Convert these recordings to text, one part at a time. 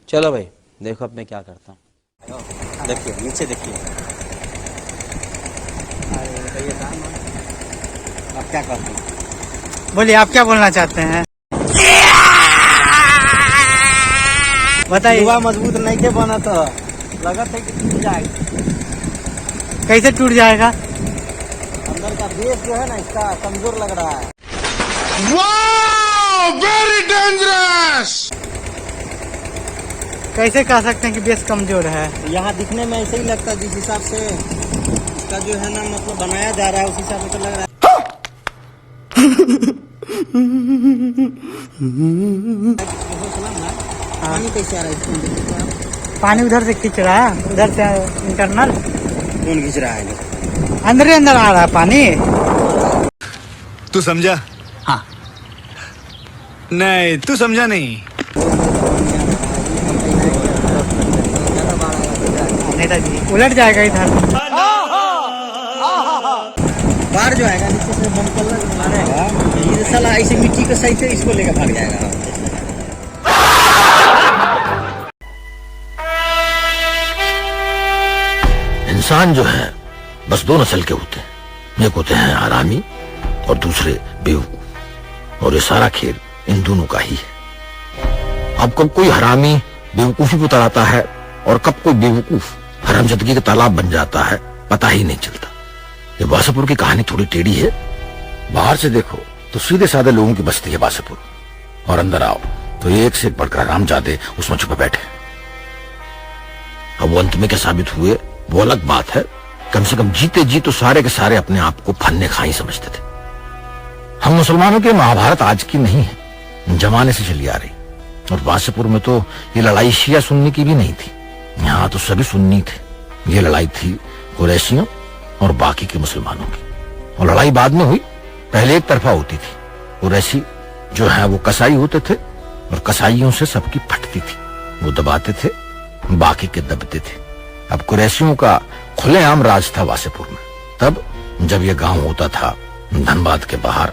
चलो भाई देखो अब मैं क्या करता हूँ। देखिए नीचे देखिए। आप क्या करते हैं? बोलिए आप क्या बोलना चाहते हैं, बताइए। युवा मजबूत नहीं के बना तो लगत है कि टूट जाएगा। कैसे टूट जाएगा? अंदर का बेस जो है ना इसका कमजोर लग रहा है। Very dangerous. कैसे कह सकते हैं कि बेस कमजोर है? यहाँ दिखने में ऐसे ही लगता है, जिस हिसाब से इसका जो है ना मतलब बनाया जा रहा है उस हिसाब से तो लग रहा है। पानी कैसे आ रहा है? पानी उधर से खींच रहा है, उधर से इंटरनल। कौन खींच रहा है? अंदर ही अंदर आ रहा है पानी। तू समझा? हाँ। नहीं तू समझा नहीं। नेताजी उलट जाएगा इधर। बाहर जो आएगा नीचे से दमकल मारेगा, ये साला ऐसे मिट्टी के सही से इसको लेकर भाग जाएगा। इंसान जो है बस दो नस्ल के होते हैं, एक होते हैं हरामी और दूसरे बेवकूफ, और ये सारा खेल इन दोनों का ही है। अब कब कोई हरामी बेवकूफी को तराता है और कब कोई बेवकूफ हरामजदगी का तालाब बन जाता है, पता ही नहीं चलता। ये बासापुर की कहानी थोड़ी टेढ़ी है। बाहर से देखो तो सीधे साधे लोगों की बस्ती है बासापुर, और अंदर आओ तो एक से एक बढ़कर हरामजादे उसमें छुपे बैठे। अब वो अंत में क्या साबित हुए वो अलग बात है। कम से कम जीते जी तो सारे के सारे अपने आप को फन्ने खाई समझते थे। हम मुसलमानों के महाभारत आज की नहीं है, जमाने से चली आ रही। और बासापुर में तो ये लड़ाई शिया सुन्नी की भी नहीं थी, यहाँ तो सभी सुन्नी थे। ये लड़ाई थी कुरैशियों और बाकी के मुसलमानों की, और लड़ाई बाद में हुई, पहले एक तरफा होती थी। कुरैशी जो है वो कसाई होते थे, और कसाईयों से सबकी फटती थी, वो दबाते थे, बाकी के दबते थे। अब कुरैशियों का खुलेआम राज था वासेपुर में, तब जब यह गांव होता था धनबाद के बाहर,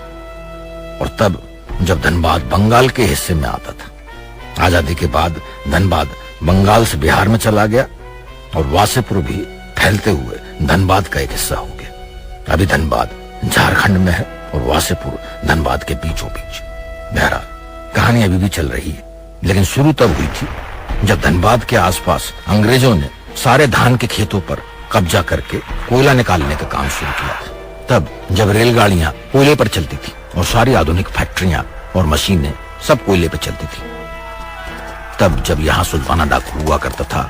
और तब जब धनबाद बंगाल के हिस्से में आता था। आजादी के बाद धनबाद बंगाल से बिहार में चला गया, और वासेपुर भी फैलते हुए धनबाद का एक हिस्सा हो गया। अभी धनबाद झारखंड में है और वासेपुर धनबाद के बीचों बीच। बहरहाल कहानी अभी भी चल रही है, लेकिन शुरू तब हुई थी जब धनबाद के आसपास अंग्रेजों ने सारे धान के खेतों पर कब्जा करके कोयला निकालने का काम शुरू किया था। तब जब रेलगाड़ियां कोयले पर चलती थी और सारी आधुनिक फैक्ट्रियां और मशीनें सब कोयले पर चलती थी। तब जब यहाँ सुल्ताना डाकू हुआ करता था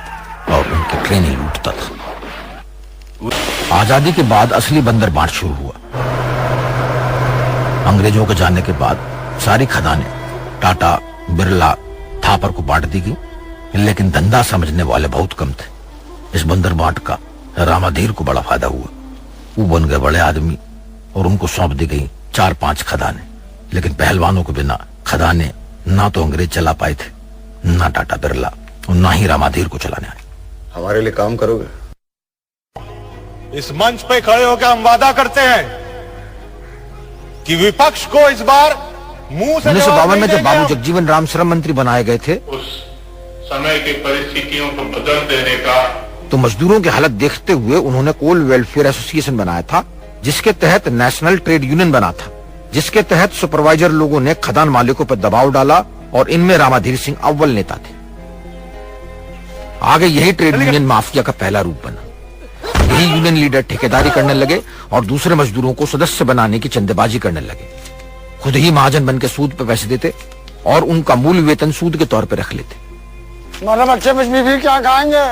और उनकी ट्रेनें लूटता था। आजादी के बाद असली बंदर बांट शुरू हुआ। अंग्रेजों के जाने के बाद सारी खदानें टाटा, बिरला, थापर को बांट दी गई, लेकिन धंधा समझने वाले बहुत कम थे। इस बंदर बांट का रामाधीर को बड़ा फायदा हुआ। वो बन गए बड़े आदमी और उनको सौंप दी गई 4-5 खदानें। लेकिन पहलवानों के बिना खदानें ना तो अंग्रेज चला पाए थे, ना टाटा बिरला, और ना ही रामाधीर को चलाने आए। हमारे लिए काम करोगे? इस मंच पे खड़े होकर हम वादा करते हैं कि विपक्ष को इस बार मुंह से 1952 में जब बाबू जगजीवन राम श्रम मंत्री बनाए गए थे, उस समय की परिस्थितियों को बदल देने का, तो मजदूरों की हालत देखते हुए उन्होंने कोल वेलफेयर एसोसिएशन बनाया था, जिसके तहत नेशनल ट्रेड यूनियन बना था, जिसके तहत सुपरवाइजर लोगों ने खदान मालिकों पर दबाव डाला, और इनमें रामाधीर सिंह अव्वल नेता थे। आगे यही ट्रेड यूनियन माफिया का पहला रूप बना। यही यूनियन लीडर ठेकेदारी करने लगे और दूसरे मजदूरों को सदस्य बनाने की चंदेबाजी करने लगे। खुद ही महाजन बन के सूद पे पैसे देते और उनका मूल वेतन सूद के तौर पे रख लेते। बच्चे भी क्या खाएंगे?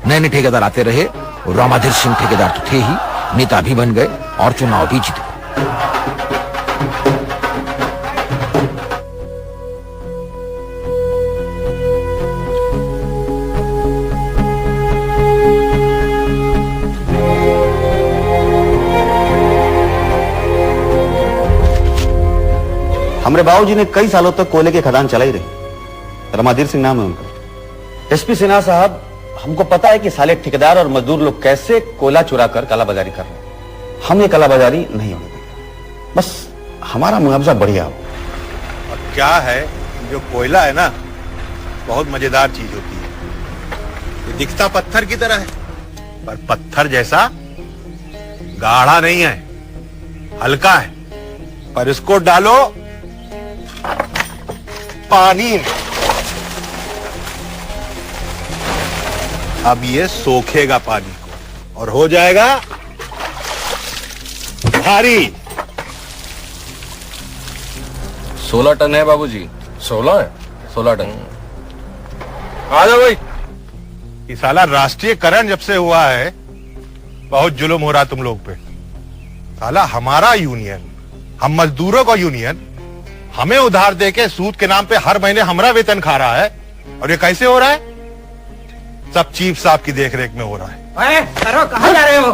नए नए ठेकेदार आते रहे, और रामाधीर सिंह ठेकेदार तो थे ही, नेता भी बन गए और चुनाव भी जीते। हमारे बाबूजी ने कई सालों तक कोयले की खदान चलाई रही। रामाधीर सिंह नाम है उनका। एसपी सिन्हा साहब, हमको पता है कि साले ठेकेदार और मजदूर लोग कैसे कोयला चुरा कर कालाबाजारी कर रहे हैं। हम ये कालाबाजारी नहीं होने देंगे, बस हमारा मुआवजा बढ़िया हो। और क्या है, जो कोयला है ना, बहुत मजेदार चीज होती है। ये दिखता पत्थर की तरह है, पर पत्थर जैसा गाढ़ा नहीं है, हल्का है। पर इसको डालो पानी में, अब ये सोखेगा पानी को और हो जाएगा भारी। 16 टन है बाबूजी। 16 है? 16 टन। आ जाओ भाई। ये साला राष्ट्रीयकरण जब से हुआ है बहुत जुल्म हो रहा तुम लोग पे। साला हमारा यूनियन, हम मजदूरों का यूनियन, हमें उधार देके सूद के नाम पे हर महीने हमारा वेतन खा रहा है। और ये कैसे हो रहा है? सब चीफ साहब की देखरेख में हो रहा है। कहाँ जा रहे हो?